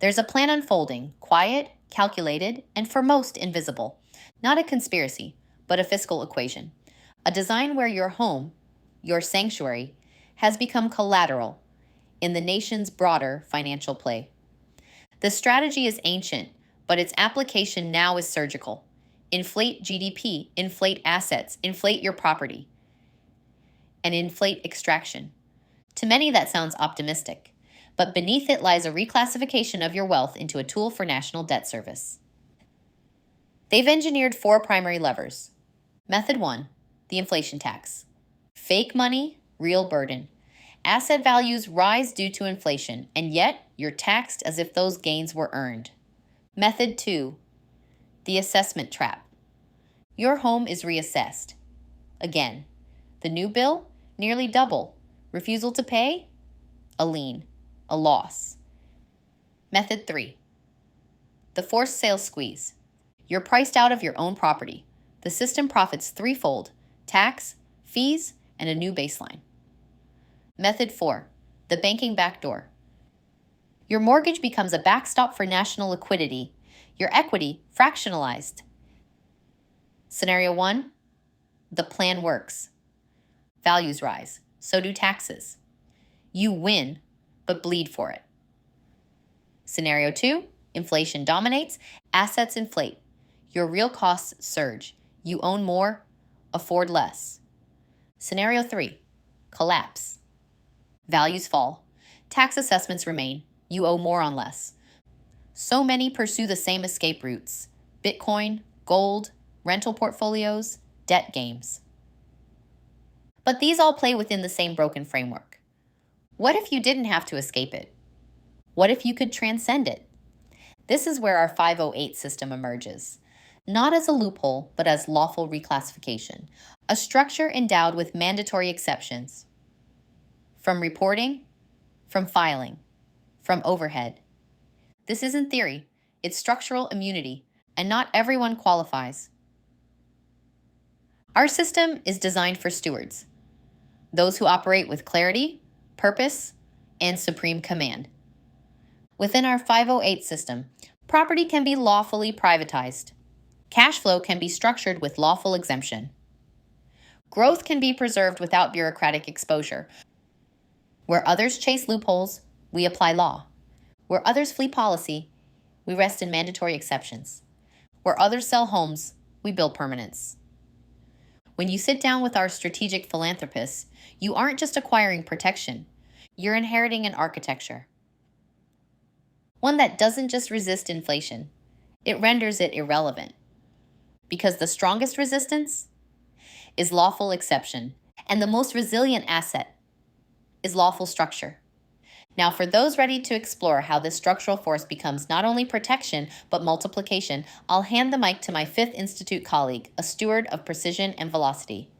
There's a plan unfolding, quiet, calculated, and for most invisible. Not a conspiracy, but a fiscal equation. A design where your home, your sanctuary, has become collateral in the nation's broader financial play. The strategy is ancient, but its application now is surgical. Inflate GDP, inflate assets, inflate your property, and inflate extraction. To many, that sounds optimistic, but beneath it lies a reclassification of your wealth into a tool for national debt service. They've engineered 4 primary levers. Method 1, the inflation tax. Fake money, real burden. Asset values rise due to inflation, and yet you're taxed as if those gains were earned. Method 2, the assessment trap. Your home is reassessed. Again, the new bill, nearly double. Refusal to pay? A lien, a loss. Method 3, the forced sales squeeze. You're priced out of your own property. The system profits threefold: tax, fees, and a new baseline. Method 4, the banking backdoor. Your mortgage becomes a backstop for national liquidity, your equity fractionalized. Scenario 1, the plan works. Values rise, so do taxes. You win, but bleed for it. Scenario 2, inflation dominates, assets inflate. Your real costs surge. You own more, afford less. Scenario 3, collapse. Values fall. Tax assessments remain. You owe more on less. So many pursue the same escape routes: Bitcoin, gold, rental portfolios, debt games. But these all play within the same broken framework. What if you didn't have to escape it? What if you could transcend it? This is where our 508 system emerges. Not as a loophole, but as lawful reclassification, a structure endowed with mandatory exceptions. From reporting, from filing, from overhead. This isn't theory, it's structural immunity, and not everyone qualifies. Our system is designed for stewards, those who operate with clarity, purpose, and supreme command. Within our 508 system, property can be lawfully privatized. Cash flow can be structured with lawful exemption. Growth can be preserved without bureaucratic exposure. Where others chase loopholes, we apply law. Where others flee policy, we rest in mandatory exceptions. Where others sell homes, we build permanence. When you sit down with our strategic philanthropists, you aren't just acquiring protection, you're inheriting an architecture. One that doesn't just resist inflation, it renders it irrelevant. Because the strongest resistance is lawful exception, and the most resilient asset is lawful structure. Now, for those ready to explore how this structural force becomes not only protection, but multiplication, I'll hand the mic to my 5th Institute colleague, a steward of precision and velocity.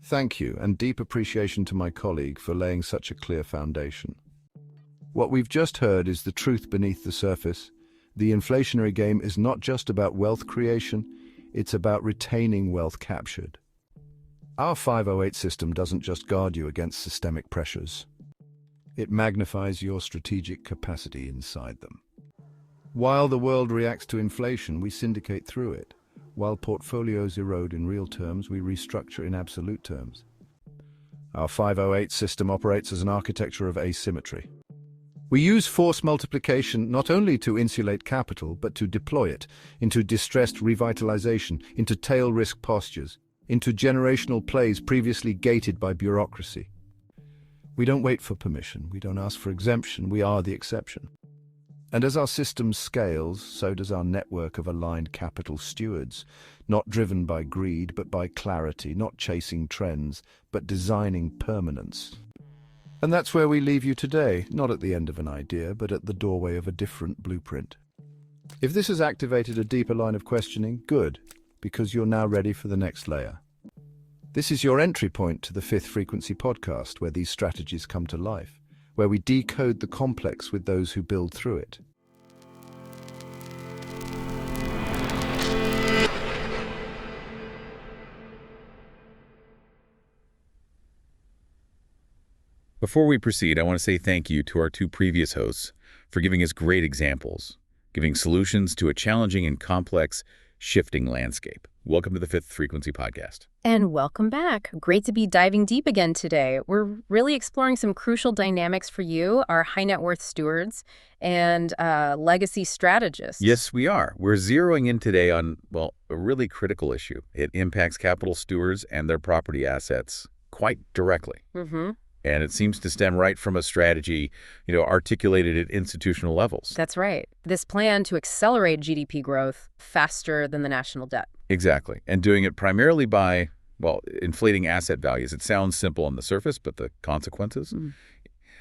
Thank you, and deep appreciation to my colleague for laying such a clear foundation. What we've just heard is the truth beneath the surface. The inflationary game is not just about wealth creation, it's about retaining wealth captured. Our 508 system doesn't just guard you against systemic pressures. It magnifies your strategic capacity inside them. While the world reacts to inflation, we syndicate through it. While portfolios erode in real terms, we restructure in absolute terms. Our 508 system operates as an architecture of asymmetry. We use force multiplication not only to insulate capital, but to deploy it into distressed revitalization, into tail risk postures, into generational plays previously gated by bureaucracy. We don't wait for permission, we don't ask for exemption, we are the exception. And as our system scales, so does our network of aligned capital stewards, not driven by greed, but by clarity, not chasing trends, but designing permanence. And that's where we leave you today, not at the end of an idea, but at the doorway of a different blueprint. If this has activated a deeper line of questioning, good, because you're now ready for the next layer. This is your entry point to the 5th Frequency podcast, where these strategies come to life, where we decode the complex with those who build through it. Before we proceed, I want to say thank you to our two previous hosts for giving us great examples, giving solutions to a challenging and complex shifting landscape. Welcome to the Fifth Frequency Podcast. And welcome back. Great to be diving deep again today. We're really exploring some crucial dynamics for you, our high net worth stewards and legacy strategists. Yes, we are. We're zeroing in today on, well, a really critical issue. It impacts capital stewards and their property assets quite directly. Mm-hmm. And it seems to stem right from a strategy, articulated at institutional levels. That's right. This plan to accelerate GDP growth faster than the national debt. Exactly. And doing it primarily by, well, inflating asset values. It sounds simple on the surface, but the consequences,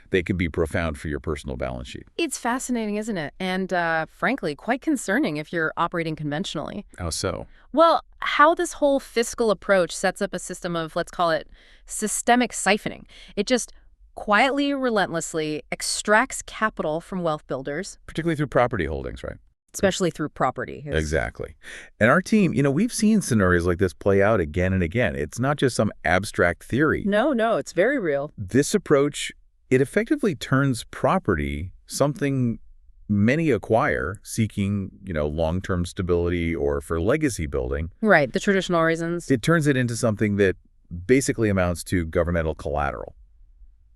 they can be profound for your personal balance sheet. It's fascinating, isn't it? And frankly, quite concerning if you're operating conventionally. How so? Well, how this whole fiscal approach sets up a system of, let's call it, systemic siphoning. It just quietly, relentlessly extracts capital from wealth builders. Particularly through property holdings, right? Especially through property. Exactly. And our team, we've seen scenarios like this play out again and again. It's not just some abstract theory. No, it's very real. This approach, it effectively turns property, something many acquire seeking, long-term stability or for legacy building. Right, the traditional reasons. It turns it into something that basically amounts to governmental collateral.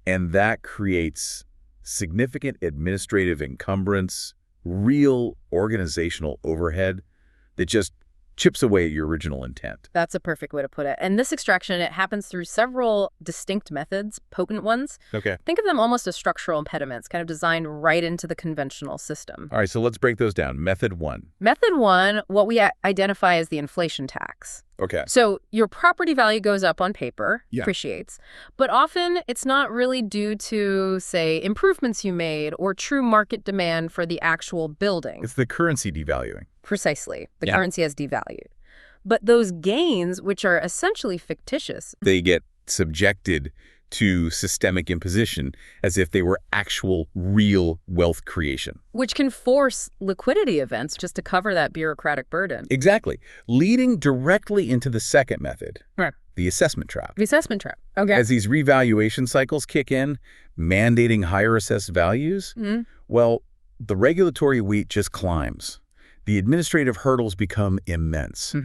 And that creates significant administrative encumbrance, real organizational overhead that just chips away at your original intent. That's a perfect way to put it. And this extraction, it happens through several distinct methods, potent ones. Okay. Think of them almost as structural impediments, kind of designed right into the conventional system. All right, so let's break those down. Method one. Method one, what we identify as the inflation tax. Okay. So your property value goes up on paper, Yeah. appreciates, but often it's not really due to, say, improvements you made or true market demand for the actual building. It's the currency devaluing. Precisely. The Yeah. currency has devalued. But those gains, which are essentially fictitious, They get subjected to systemic imposition as if they were actual, real wealth creation. which can force liquidity events just to cover that bureaucratic burden. Exactly. Leading directly into the second method, Right. the assessment trap. The assessment trap. Okay. As these revaluation cycles kick in, mandating higher assessed values, well, the regulatory wheat just climbs. The administrative hurdles become immense.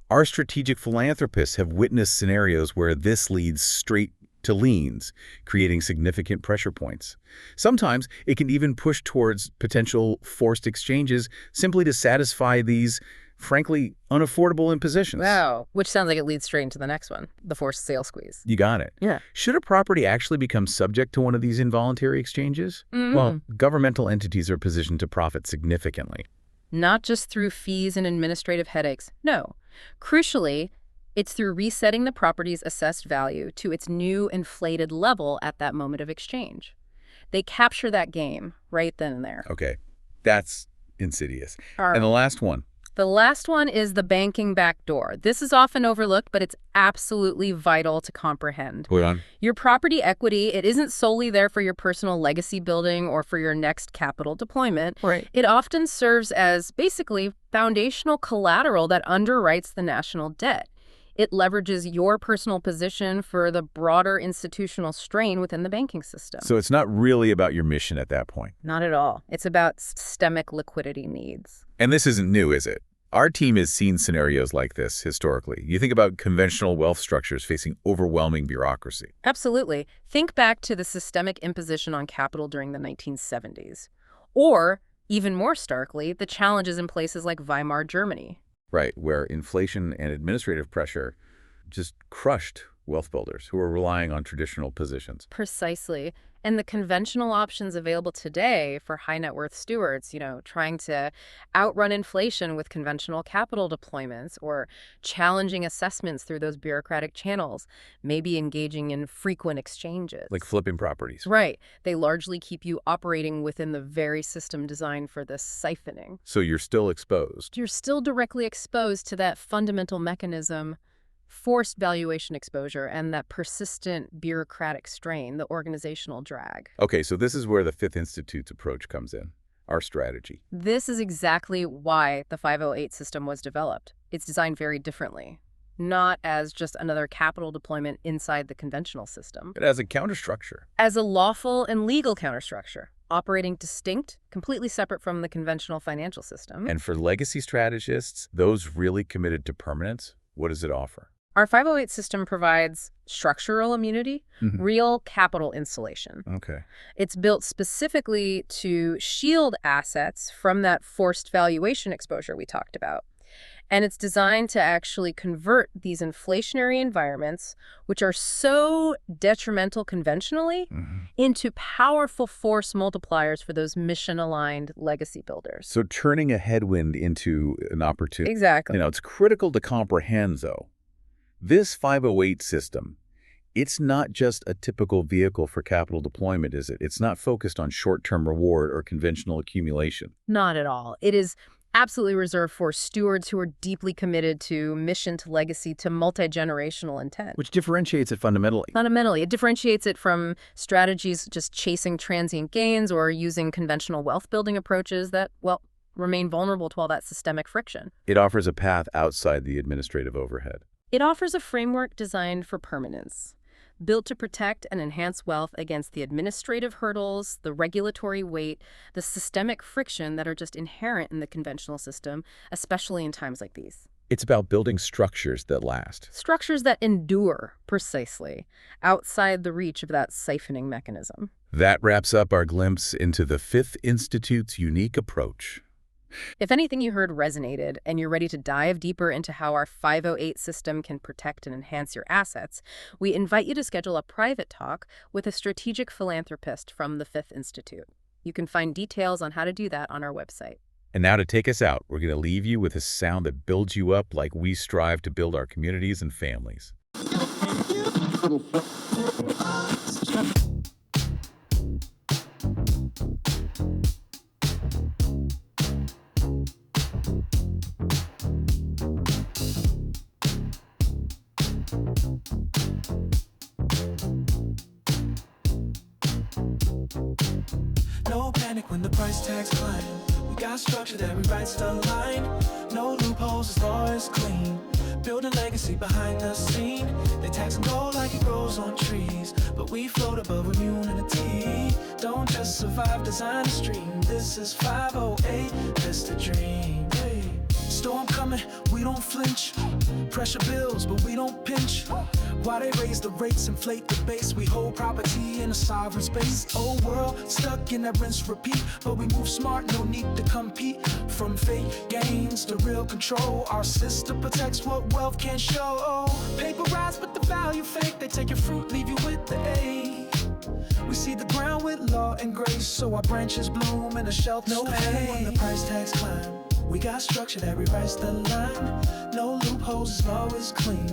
Our strategic philanthropists have witnessed scenarios where this leads straight to liens, creating significant pressure points. Sometimes it can even push towards potential forced exchanges simply to satisfy these, frankly, unaffordable impositions. Wow. Which sounds like it leads straight into the next one, the forced sale squeeze. You got it. Yeah. Should a property actually become subject to one of these involuntary exchanges? Well, governmental entities are positioned to profit significantly. Not just through fees and administrative headaches. No. Crucially, it's through resetting the property's assessed value to its new inflated level at that moment of exchange. They capture that game right then and there. Okay, that's insidious. All right. And the last one. The last one is the banking backdoor. This is often overlooked, but it's absolutely vital to comprehend. Hold on. Your property equity, it isn't solely there for your personal legacy building or for your next capital deployment. Right. It often serves as basically foundational collateral that underwrites the national debt. It leverages your personal position for the broader institutional strain within the banking system. So it's not really about your mission at that point. Not at all. It's about systemic liquidity needs. And this isn't new, is it? Our team has seen scenarios like this historically. You think about conventional wealth structures facing overwhelming bureaucracy. Absolutely. Think back to the systemic imposition on capital during the 1970s. Or, even more starkly, the challenges in places like Weimar Germany. Right, where inflation and administrative pressure just crushed wealth builders who were relying on traditional positions. Precisely. And the conventional options available today for high net worth stewards, trying to outrun inflation with conventional capital deployments or challenging assessments through those bureaucratic channels, maybe engaging in frequent exchanges. Like flipping properties. Right. They largely keep you operating within the very system designed for this siphoning. So you're still exposed. You're still directly exposed to that fundamental mechanism, forced valuation exposure, and that persistent bureaucratic strain, the organizational drag. Okay, so this is where the Fifth Institute's approach comes in, our strategy. This is exactly why the 508 system was developed. It's designed very differently. not as just another capital deployment inside the conventional system. But as a counterstructure. As a lawful and legal counterstructure, operating distinct, completely separate from the conventional financial system. And for legacy strategists, those really committed to permanence, what does it offer? Our 508 system provides structural immunity, real capital insulation. Okay. It's built specifically to shield assets from that forced valuation exposure we talked about. And it's designed to actually convert these inflationary environments, which are so detrimental conventionally, into powerful force multipliers for those mission-aligned legacy builders. So turning a headwind into an opportunity. Exactly. It's critical to comprehend, though. This 508 system, it's not just a typical vehicle for capital deployment, is it? It's not focused on short-term reward or conventional accumulation. Not at all. It is absolutely reserved for stewards who are deeply committed to mission, to legacy, to multi-generational intent. Which differentiates it fundamentally. Fundamentally, it differentiates it from strategies just chasing transient gains or using conventional wealth-building approaches that, well, remain vulnerable to all that systemic friction. It offers a path outside the administrative overhead. It offers a framework designed for permanence, built to protect and enhance wealth against the administrative hurdles, the regulatory weight, the systemic friction that are just inherent in the conventional system, especially in times like these. It's about building structures that last. Structures that endure, precisely, outside the reach of that siphoning mechanism. That wraps up our glimpse into the Fifth Institute's unique approach. If anything you heard resonated and you're ready to dive deeper into how our 508 system can protect and enhance your assets, we invite you to schedule a private talk with a strategic philanthropist from the Fifth Institute. You can find details on how to do that on our website. And now to take us out, we're going to leave you with a sound that builds you up like we strive to build our communities and families. No panic when the price tags climb. We got structure that rewrites the line. No loopholes, as law is clean. Building legacy behind the scene. They tax and go like it grows on trees, but we float above immunity. Don't just survive, design a stream. This is 508, that's the dream. Hey. Storm coming, we don't flinch. Pressure bills, but we don't pinch. Why they raise the rates, inflate the base? We hold property in a sovereign space. Old world, stuck in that rinse repeat. But we move smart, no need to compete. From fake gains to real control, our system protects what wealth can't show. Paper rise, but the value fake. They take your fruit, leave you with the A. We see the ground with law and grace, so our branches bloom and the shelf no pain. When the price tags climb, we got structure that rewrites the line. No loopholes, as law is clean.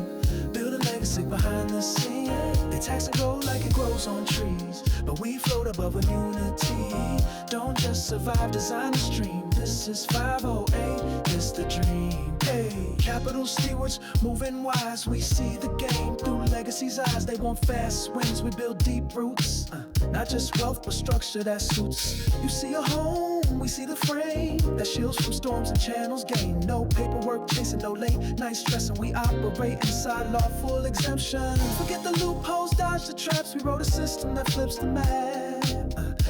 Build a legacy behind the scene. They tax and go like it grows on trees, but we float above immunity. Don't just survive, design a stream. This is 508, this the dream. Hey, capital stewards, moving wise. We see the game through legacy's eyes. They want fast wins, we build deep roots. Not just wealth, but structure that suits. You see a home, we see the frame that shields from storms and channels gain. No paperwork chasing, no late night stressing. We operate inside lawful exemption. Forget the loopholes, dodge the traps. We wrote a system that flips the map.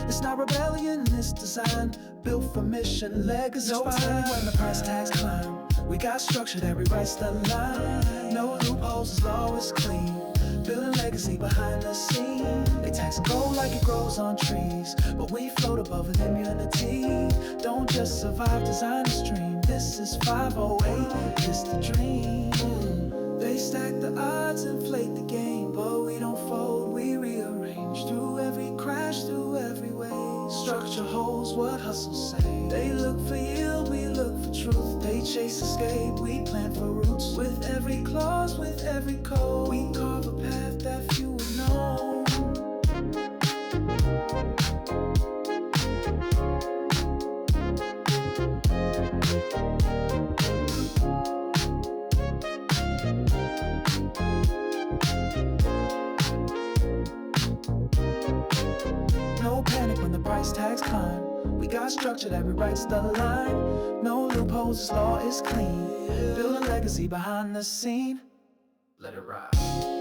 It's not rebellion, it's design built for mission. Legacy no time when the price tags climb. We got structure that rewrites the line. No loopholes, as law is clean. Building legacy behind the scene. They tax and go like it grows on trees, but we float above with immunity. Don't just survive, design a stream. This is 508, this the dream. They stack the odds, inflate the game, but we don't fold, we rearrange. Through every crash, through every wave, structure holds what hustles say. They look for yield, we look for truth. They chase escape, we plant for roots. With every clause, with every code, we carve a path that few would know. No panic when the price tags climb. We got structure that rewrites the line. No loopholes, as law is clean. Build a legacy behind the scene. let it ride.